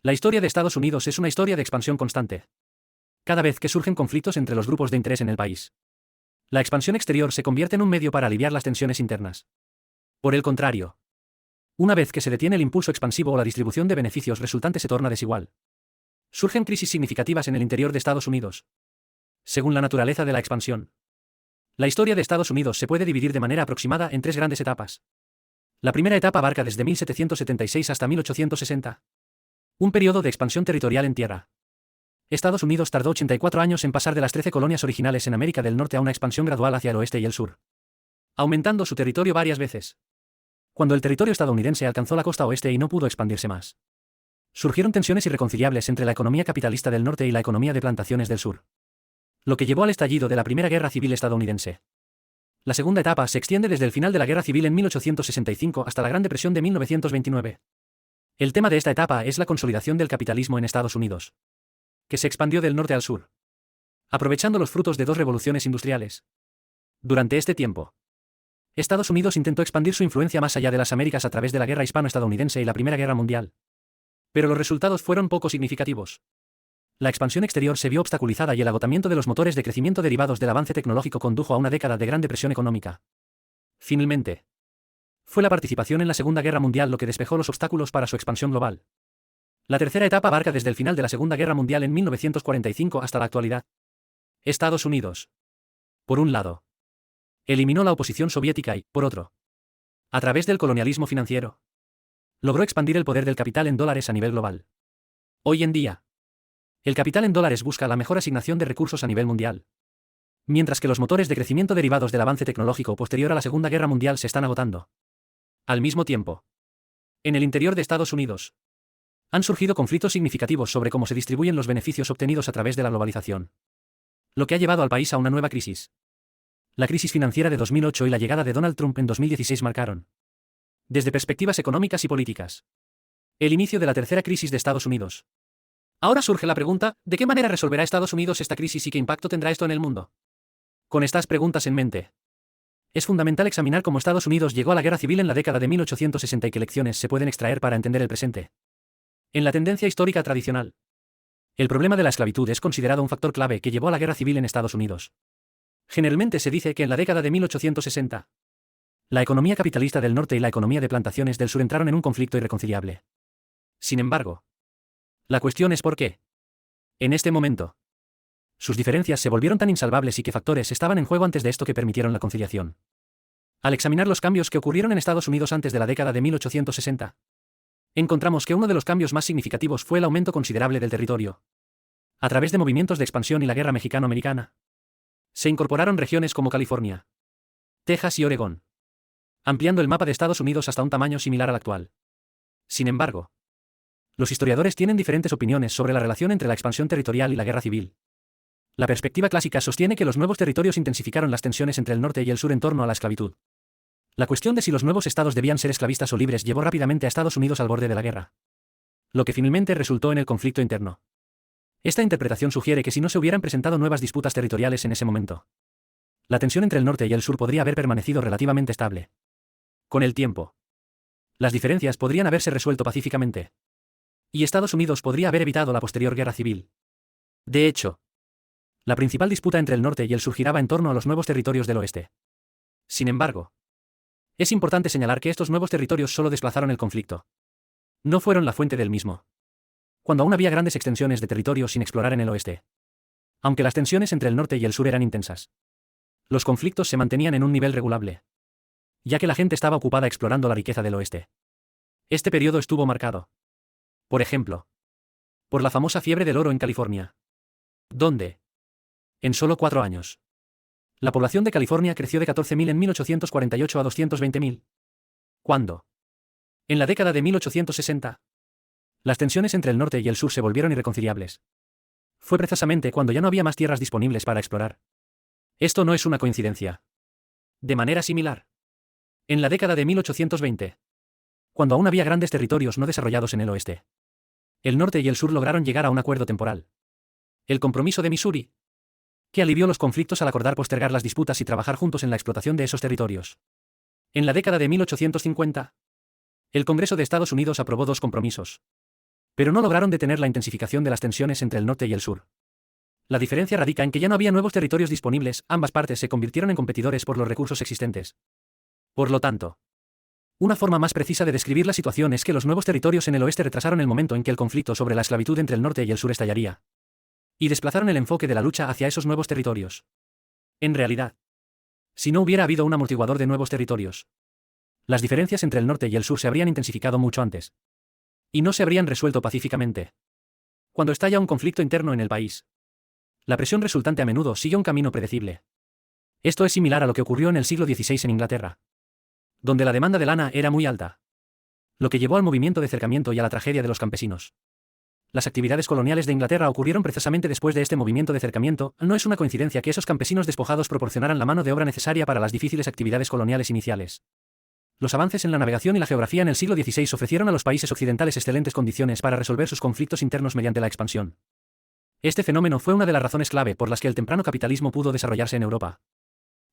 La historia de Estados Unidos es una historia de expansión constante. Cada vez que surgen conflictos entre los grupos de interés en el país, la expansión exterior se convierte en un medio para aliviar las tensiones internas. Por el contrario, una vez que se detiene el impulso expansivo o la distribución de beneficios resultante se torna desigual. Surgen crisis significativas en el interior de Estados Unidos. Según la naturaleza de la expansión, la historia de Estados Unidos se puede dividir de manera aproximada en tres grandes etapas. La primera etapa abarca desde 1776 hasta 1860. Un periodo de expansión territorial en tierra. Estados Unidos tardó 84 años en pasar de las 13 colonias originales en América del Norte a una expansión gradual hacia el oeste y el sur, aumentando su territorio varias veces. Cuando el territorio estadounidense alcanzó la costa oeste y no pudo expandirse más, surgieron tensiones irreconciliables entre la economía capitalista del norte y la economía de plantaciones del sur, lo que llevó al estallido de la Primera Guerra Civil estadounidense. La segunda etapa se extiende desde el final de la Guerra Civil en 1865 hasta la Gran Depresión de 1929. El tema de esta etapa es la consolidación del capitalismo en Estados Unidos, que se expandió del norte al sur, aprovechando los frutos de dos revoluciones industriales. Durante este tiempo, Estados Unidos intentó expandir su influencia más allá de las Américas a través de la Guerra Hispano-Estadounidense y la Primera Guerra Mundial. Pero los resultados fueron poco significativos. La expansión exterior se vio obstaculizada y el agotamiento de los motores de crecimiento derivados del avance tecnológico condujo a una década de gran depresión económica. Finalmente, fue la participación en la Segunda Guerra Mundial lo que despejó los obstáculos para su expansión global. La tercera etapa abarca desde el final de la Segunda Guerra Mundial en 1945 hasta la actualidad. Estados Unidos, por un lado, eliminó la oposición soviética y, por otro, a través del colonialismo financiero, logró expandir el poder del capital en dólares a nivel global. Hoy en día, el capital en dólares busca la mejor asignación de recursos a nivel mundial, mientras que los motores de crecimiento derivados del avance tecnológico posterior a la Segunda Guerra Mundial se están agotando. Al mismo tiempo, en el interior de Estados Unidos, han surgido conflictos significativos sobre cómo se distribuyen los beneficios obtenidos a través de la globalización, lo que ha llevado al país a una nueva crisis. La crisis financiera de 2008 y la llegada de Donald Trump en 2016 marcaron, desde perspectivas económicas y políticas, el inicio de la tercera crisis de Estados Unidos. Ahora surge la pregunta, ¿de qué manera resolverá Estados Unidos esta crisis y qué impacto tendrá esto en el mundo? Con estas preguntas en mente, es fundamental examinar cómo Estados Unidos llegó a la guerra civil en la década de 1860 y qué lecciones se pueden extraer para entender el presente. En la tendencia histórica tradicional, el problema de la esclavitud es considerado un factor clave que llevó a la guerra civil en Estados Unidos. Generalmente se dice que en la década de 1860, la economía capitalista del norte y la economía de plantaciones del sur entraron en un conflicto irreconciliable. Sin embargo, la cuestión es por qué. En este momento, sus diferencias se volvieron tan insalvables y qué factores estaban en juego antes de esto que permitieron la conciliación. Al examinar los cambios que ocurrieron en Estados Unidos antes de la década de 1860, encontramos que uno de los cambios más significativos fue el aumento considerable del territorio. A través de movimientos de expansión y la Guerra Mexicano-Americana, se incorporaron regiones como California, Texas y Oregón, ampliando el mapa de Estados Unidos hasta un tamaño similar al actual. Sin embargo, los historiadores tienen diferentes opiniones sobre la relación entre la expansión territorial y la guerra civil. La perspectiva clásica sostiene que los nuevos territorios intensificaron las tensiones entre el norte y el sur en torno a la esclavitud. La cuestión de si los nuevos estados debían ser esclavistas o libres llevó rápidamente a Estados Unidos al borde de la guerra, lo que finalmente resultó en el conflicto interno. Esta interpretación sugiere que si no se hubieran presentado nuevas disputas territoriales en ese momento, la tensión entre el norte y el sur podría haber permanecido relativamente estable. Con el tiempo, las diferencias podrían haberse resuelto pacíficamente, y Estados Unidos podría haber evitado la posterior guerra civil. De hecho, la principal disputa entre el norte y el sur giraba en torno a los nuevos territorios del oeste. Sin embargo, es importante señalar que estos nuevos territorios solo desplazaron el conflicto. No fueron la fuente del mismo. Cuando aún había grandes extensiones de territorio sin explorar en el oeste. Aunque las tensiones entre el norte y el sur eran intensas, los conflictos se mantenían en un nivel regulable, ya que la gente estaba ocupada explorando la riqueza del oeste. Este periodo estuvo marcado, por ejemplo, por la famosa fiebre del oro en California, donde, en solo 4 años, la población de California creció de 14.000 en 1848 a 220.000. Cuando, en la década de 1860, las tensiones entre el norte y el sur se volvieron irreconciliables. Fue precisamente cuando ya no había más tierras disponibles para explorar. Esto no es una coincidencia. De manera similar, en la década de 1820, cuando aún había grandes territorios no desarrollados en el oeste, el norte y el sur lograron llegar a un acuerdo temporal. El Compromiso de Missouri, que alivió los conflictos al acordar postergar las disputas y trabajar juntos en la explotación de esos territorios. En la década de 1850, el Congreso de Estados Unidos aprobó 2 compromisos. Pero no lograron detener la intensificación de las tensiones entre el norte y el sur. La diferencia radica en que ya no había nuevos territorios disponibles, ambas partes se convirtieron en competidores por los recursos existentes. Por lo tanto, una forma más precisa de describir la situación es que los nuevos territorios en el oeste retrasaron el momento en que el conflicto sobre la esclavitud entre el norte y el sur estallaría. Y desplazaron el enfoque de la lucha hacia esos nuevos territorios. En realidad, si no hubiera habido un amortiguador de nuevos territorios, las diferencias entre el norte y el sur se habrían intensificado mucho antes. Y no se habrían resuelto pacíficamente. Cuando estalla un conflicto interno en el país, la presión resultante a menudo sigue un camino predecible. Esto es similar a lo que ocurrió en el siglo XVI en Inglaterra, donde la demanda de lana era muy alta, lo que llevó al movimiento de cercamiento y a la tragedia de los campesinos. Las actividades coloniales de Inglaterra ocurrieron precisamente después de este movimiento de cercamiento. No es una coincidencia que esos campesinos despojados proporcionaran la mano de obra necesaria para las difíciles actividades coloniales iniciales. Los avances en la navegación y la geografía en el siglo XVI ofrecieron a los países occidentales excelentes condiciones para resolver sus conflictos internos mediante la expansión. Este fenómeno fue una de las razones clave por las que el temprano capitalismo pudo desarrollarse en Europa.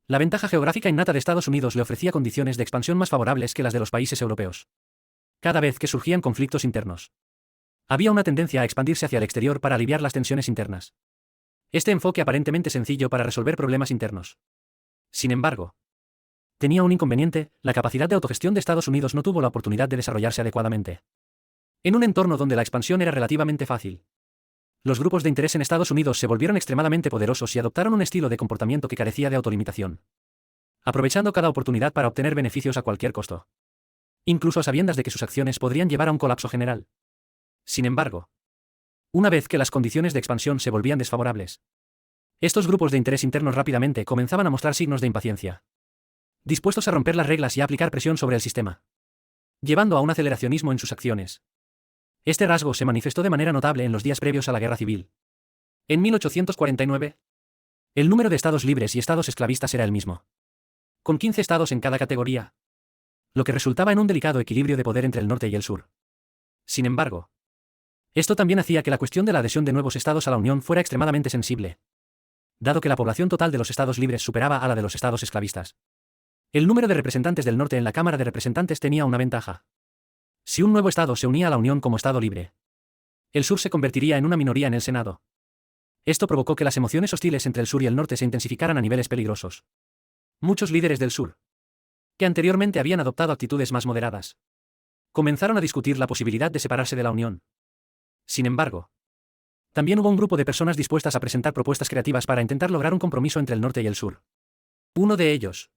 La ventaja geográfica innata de Estados Unidos le ofrecía condiciones de expansión más favorables que las de los países europeos. Cada vez que surgían conflictos internos, había una tendencia a expandirse hacia el exterior para aliviar las tensiones internas. Este enfoque aparentemente sencillo para resolver problemas internos. Sin embargo, tenía un inconveniente: la capacidad de autogestión de Estados Unidos no tuvo la oportunidad de desarrollarse adecuadamente. En un entorno donde la expansión era relativamente fácil, los grupos de interés en Estados Unidos se volvieron extremadamente poderosos y adoptaron un estilo de comportamiento que carecía de autolimitación, aprovechando cada oportunidad para obtener beneficios a cualquier costo, incluso a sabiendas de que sus acciones podrían llevar a un colapso general. Sin embargo, una vez que las condiciones de expansión se volvían desfavorables, estos grupos de interés internos rápidamente comenzaban a mostrar signos de impaciencia, dispuestos a romper las reglas y a aplicar presión sobre el sistema, llevando a un aceleracionismo en sus acciones. Este rasgo se manifestó de manera notable en los días previos a la Guerra Civil. En 1849, el número de estados libres y estados esclavistas era el mismo, con 15 estados en cada categoría, lo que resultaba en un delicado equilibrio de poder entre el norte y el sur. Sin embargo, esto también hacía que la cuestión de la adhesión de nuevos estados a la Unión fuera extremadamente sensible, dado que la población total de los estados libres superaba a la de los estados esclavistas. El número de representantes del norte en la Cámara de Representantes tenía una ventaja. Si un nuevo estado se unía a la Unión como estado libre, el sur se convertiría en una minoría en el Senado. Esto provocó que las emociones hostiles entre el sur y el norte se intensificaran a niveles peligrosos. Muchos líderes del sur, que anteriormente habían adoptado actitudes más moderadas, comenzaron a discutir la posibilidad de separarse de la Unión. Sin embargo, también hubo un grupo de personas dispuestas a presentar propuestas creativas para intentar lograr un compromiso entre el norte y el sur. Uno de ellos,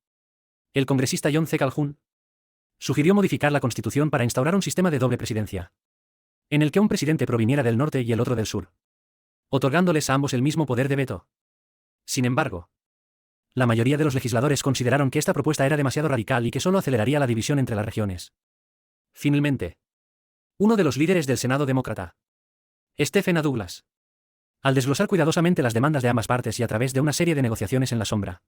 el congresista John C. Calhoun, sugirió modificar la Constitución para instaurar un sistema de doble presidencia, en el que un presidente proviniera del norte y el otro del sur, otorgándoles a ambos el mismo poder de veto. Sin embargo, la mayoría de los legisladores consideraron que esta propuesta era demasiado radical y que solo aceleraría la división entre las regiones. Finalmente, uno de los líderes del Senado demócrata, Stephen A. Douglas, al desglosar cuidadosamente las demandas de ambas partes y a través de una serie de negociaciones en la sombra,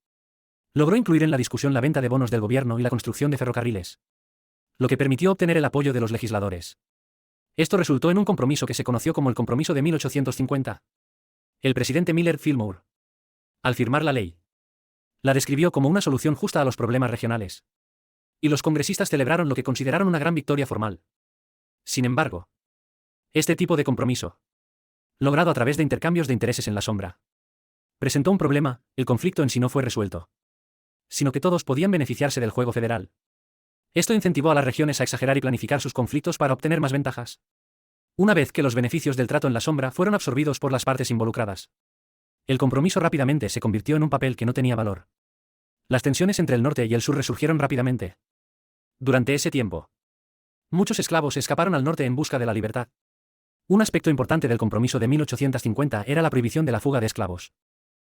logró incluir en la discusión la venta de bonos del gobierno y la construcción de ferrocarriles, lo que permitió obtener el apoyo de los legisladores. Esto resultó en un compromiso que se conoció como el Compromiso de 1850. El presidente Miller Fillmore, al firmar la ley, la describió como una solución justa a los problemas regionales, y los congresistas celebraron lo que consideraron una gran victoria formal. Sin embargo, este tipo de compromiso, logrado a través de intercambios de intereses en la sombra, presentó un problema: el conflicto en sí no fue resuelto, sino que todos podían beneficiarse del juego federal. Esto incentivó a las regiones a exagerar y planificar sus conflictos para obtener más ventajas. Una vez que los beneficios del trato en la sombra fueron absorbidos por las partes involucradas, el compromiso rápidamente se convirtió en un papel que no tenía valor. Las tensiones entre el norte y el sur resurgieron rápidamente. Durante ese tiempo, muchos esclavos escaparon al norte en busca de la libertad. Un aspecto importante del compromiso de 1850 era la prohibición de la fuga de esclavos,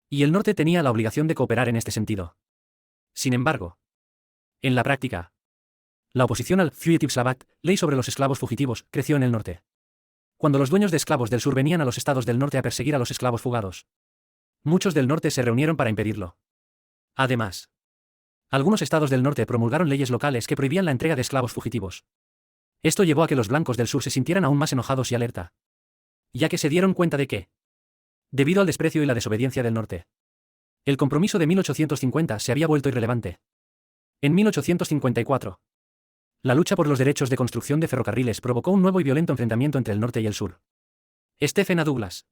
y el norte tenía la obligación de cooperar en este sentido. Sin embargo, en la práctica, la oposición al Fugitive Slave Act, ley sobre los esclavos fugitivos, creció en el norte. Cuando los dueños de esclavos del sur venían a los estados del norte a perseguir a los esclavos fugados, muchos del norte se reunieron para impedirlo. Además, algunos estados del norte promulgaron leyes locales que prohibían la entrega de esclavos fugitivos. Esto llevó a que los blancos del sur se sintieran aún más enojados y alerta, ya que se dieron cuenta de que, debido al desprecio y la desobediencia del norte, el compromiso de 1850 se había vuelto irrelevante. En 1854, La lucha por los derechos de construcción de ferrocarriles provocó un nuevo y violento enfrentamiento entre el norte y el sur. Stephen A. Douglas,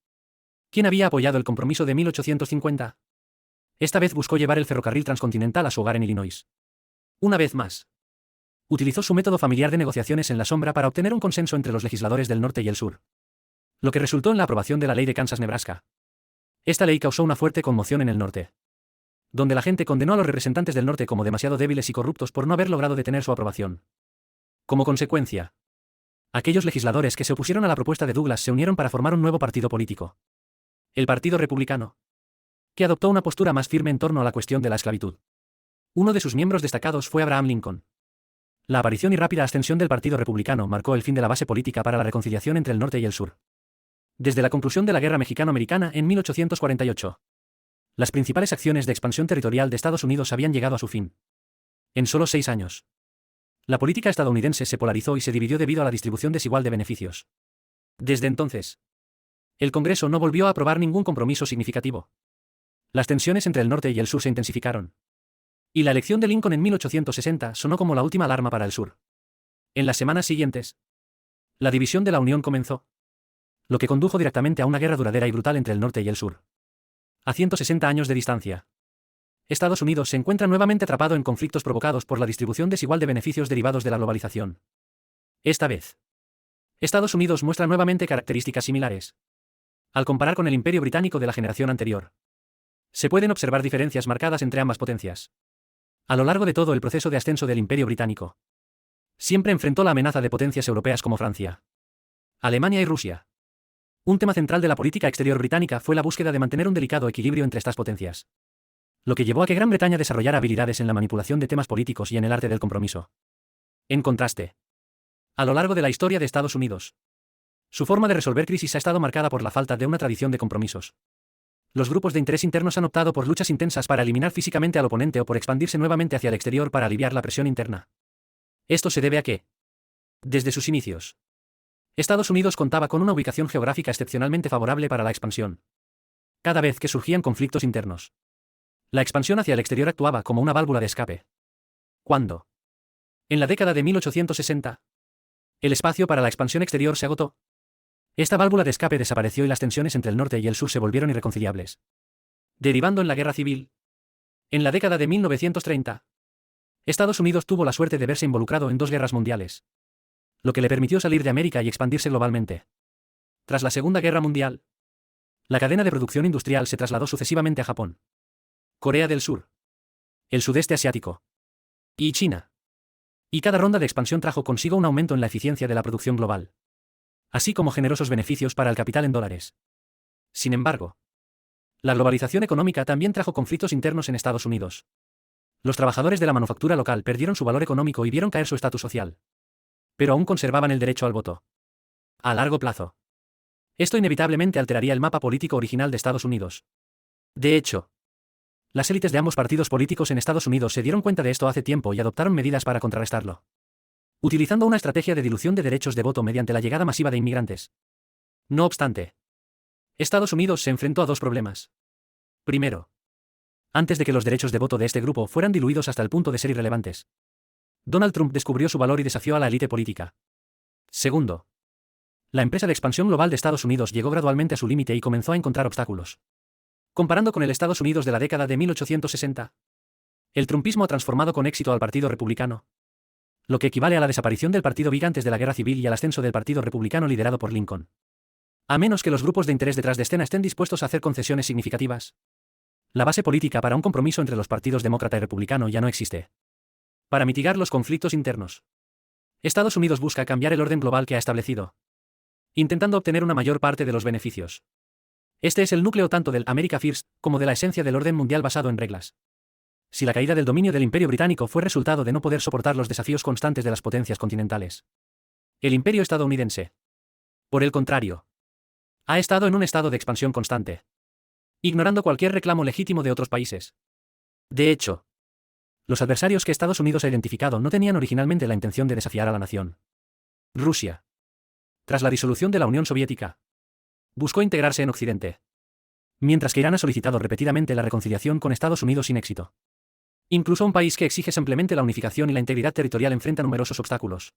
quien había apoyado el compromiso de 1850, esta vez buscó llevar el ferrocarril transcontinental a su hogar en Illinois. Una vez más, utilizó su método familiar de negociaciones en la sombra para obtener un consenso entre los legisladores del norte y el sur, lo que resultó en la aprobación de la ley de Kansas-Nebraska. Esta ley causó una fuerte conmoción en el norte, donde la gente condenó a los representantes del norte como demasiado débiles y corruptos por no haber logrado detener su aprobación. Como consecuencia, aquellos legisladores que se opusieron a la propuesta de Douglas se unieron para formar un nuevo partido político, el Partido Republicano, que adoptó una postura más firme en torno a la cuestión de la esclavitud. Uno de sus miembros destacados fue Abraham Lincoln. La aparición y rápida ascensión del Partido Republicano marcó el fin de la base política para la reconciliación entre el norte y el sur. Desde la conclusión de la Guerra Mexicano-Americana en 1848, las principales acciones de expansión territorial de Estados Unidos habían llegado a su fin. En solo 6 años, la política estadounidense se polarizó y se dividió debido a la distribución desigual de beneficios. Desde entonces, el Congreso no volvió a aprobar ningún compromiso significativo. Las tensiones entre el norte y el sur se intensificaron, y la elección de Lincoln en 1860 sonó como la última alarma para el sur. En las semanas siguientes, la división de la Unión comenzó, lo que condujo directamente a una guerra duradera y brutal entre el norte y el sur. A 160 años de distancia, Estados Unidos se encuentra nuevamente atrapado en conflictos provocados por la distribución desigual de beneficios derivados de la globalización. Esta vez, Estados Unidos muestra nuevamente características similares. Al comparar con el Imperio Británico de la generación anterior, se pueden observar diferencias marcadas entre ambas potencias. A lo largo de todo el proceso de ascenso del Imperio Británico, siempre enfrentó la amenaza de potencias europeas como Francia, Alemania y Rusia. Un tema central de la política exterior británica fue la búsqueda de mantener un delicado equilibrio entre estas potencias, lo que llevó a que Gran Bretaña desarrollara habilidades en la manipulación de temas políticos y en el arte del compromiso. En contraste, a lo largo de la historia de Estados Unidos, su forma de resolver crisis ha estado marcada por la falta de una tradición de compromisos. Los grupos de interés internos han optado por luchas intensas para eliminar físicamente al oponente o por expandirse nuevamente hacia el exterior para aliviar la presión interna. Esto se debe a que, desde sus inicios, Estados Unidos contaba con una ubicación geográfica excepcionalmente favorable para la expansión. Cada vez que surgían conflictos internos, la expansión hacia el exterior actuaba como una válvula de escape. Cuando, en la década de 1860, el espacio para la expansión exterior se agotó, esta válvula de escape desapareció y las tensiones entre el norte y el sur se volvieron irreconciliables, derivando en la guerra civil. En la década de 1930, Estados Unidos tuvo la suerte de verse involucrado en 2 guerras mundiales, lo que le permitió salir de América y expandirse globalmente. Tras la Segunda Guerra Mundial, la cadena de producción industrial se trasladó sucesivamente a Japón, Corea del Sur, el sudeste asiático y China. Y cada ronda de expansión trajo consigo un aumento en la eficiencia de la producción global, así como generosos beneficios para el capital en dólares. Sin embargo, la globalización económica también trajo conflictos internos en Estados Unidos. Los trabajadores de la manufactura local perdieron su valor económico y vieron caer su estatus social, pero aún conservaban el derecho al voto. A largo plazo, esto inevitablemente alteraría el mapa político original de Estados Unidos. De hecho, las élites de ambos partidos políticos en Estados Unidos se dieron cuenta de esto hace tiempo y adoptaron medidas para contrarrestarlo, utilizando una estrategia de dilución de derechos de voto mediante la llegada masiva de inmigrantes. No obstante, Estados Unidos se enfrentó a 2 problemas. Primero, antes de que los derechos de voto de este grupo fueran diluidos hasta el punto de ser irrelevantes, Donald Trump descubrió su valor y desafió a la élite política. Segundo, la empresa de expansión global de Estados Unidos llegó gradualmente a su límite y comenzó a encontrar obstáculos. Comparando con el Estados Unidos de la década de 1860, el trumpismo ha transformado con éxito al Partido Republicano, lo que equivale a la desaparición del Partido Whig antes de la Guerra Civil y al ascenso del Partido Republicano liderado por Lincoln. A menos que los grupos de interés detrás de escena estén dispuestos a hacer concesiones significativas, la base política para un compromiso entre los partidos demócrata y republicano ya no existe. Para mitigar los conflictos internos, Estados Unidos busca cambiar el orden global que ha establecido, intentando obtener una mayor parte de los beneficios. Este es el núcleo tanto del America First como de la esencia del orden mundial basado en reglas. Si la caída del dominio del Imperio Británico fue resultado de no poder soportar los desafíos constantes de las potencias continentales, el Imperio estadounidense, por el contrario, ha estado en un estado de expansión constante, ignorando cualquier reclamo legítimo de otros países. De hecho, los adversarios que Estados Unidos ha identificado no tenían originalmente la intención de desafiar a la nación. Rusia, tras la disolución de la Unión Soviética, buscó integrarse en Occidente, mientras que Irán ha solicitado repetidamente la reconciliación con Estados Unidos sin éxito. Incluso un país que exige simplemente la unificación y la integridad territorial enfrenta numerosos obstáculos.